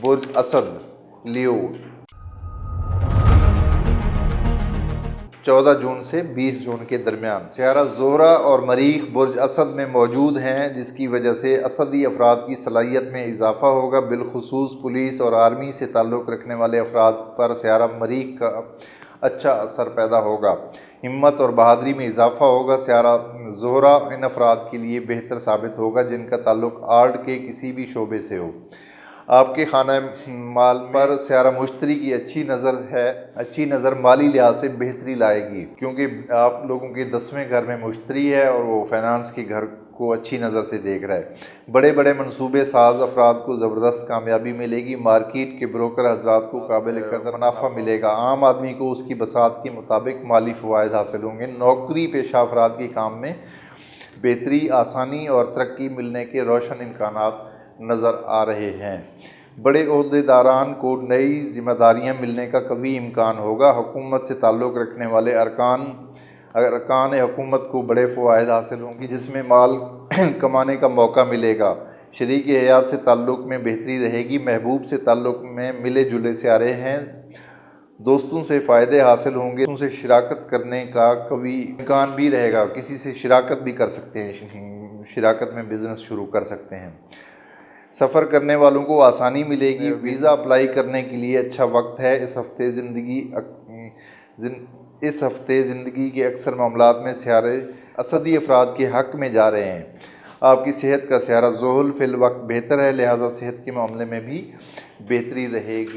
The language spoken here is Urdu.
برج اسد لیو 14 جون سے 20 جون کے درمیان سیارہ زہرہ اور مریخ برج اسد میں موجود ہیں، جس کی وجہ سے اسدی افراد کی صلاحیت میں اضافہ ہوگا۔ بالخصوص پولیس اور آرمی سے تعلق رکھنے والے افراد پر سیارہ مریخ کا اچھا اثر پیدا ہوگا، ہمت اور بہادری میں اضافہ ہوگا۔ سیارہ زہرہ ان افراد کے لیے بہتر ثابت ہوگا جن کا تعلق آرٹ کے کسی بھی شعبے سے ہو۔ آپ کے خانہ مال پر سیارہ مشتری کی اچھی نظر مالی لحاظ سے بہتری لائے گی، کیونکہ آپ لوگوں کے 10ویں گھر میں مشتری ہے اور وہ فائنانس کے گھر کو اچھی نظر سے دیکھ رہا ہے۔ بڑے منصوبے ساز افراد کو زبردست کامیابی ملے گی۔ مارکیٹ کے بروکر حضرات کو قابل قدر منافع ملے گا۔ عام آدمی کو اس کی بساط کے مطابق مالی فوائد حاصل ہوں گے۔ نوکری پیشہ افراد کے کام میں بہتری، آسانی اور ترقی ملنے کے روشن امکانات نظر آ رہے ہیں۔ بڑے عہدیداران کو نئی ذمہ داریاں ملنے کا قوی امکان ہوگا۔ حکومت سے تعلق رکھنے والے ارکان حکومت کو بڑے فوائد حاصل ہوں گے، جس میں مال کمانے کا موقع ملے گا۔ شریک حیات سے تعلق میں بہتری رہے گی۔ محبوب سے تعلق میں ملے جلے سیارے ہیں۔ دوستوں سے فائدے حاصل ہوں گے۔ دوستوں سے شراکت کرنے کا قوی امکان بھی رہے گا۔ کسی سے شراکت بھی کر سکتے ہیں، شراکت میں بزنس شروع کر سکتے ہیں۔ سفر کرنے والوں کو آسانی ملے گی۔ ویزا اپلائی کرنے کے لیے اچھا وقت ہے۔ اس ہفتے زندگی کے اکثر معاملات میں سیارے اسدی افراد کے حق میں جا رہے ہیں۔ آپ کی صحت کا سیارہ ذحل فی الوقت بہتر ہے، لہذا صحت کے معاملے میں بھی بہتری رہے گی۔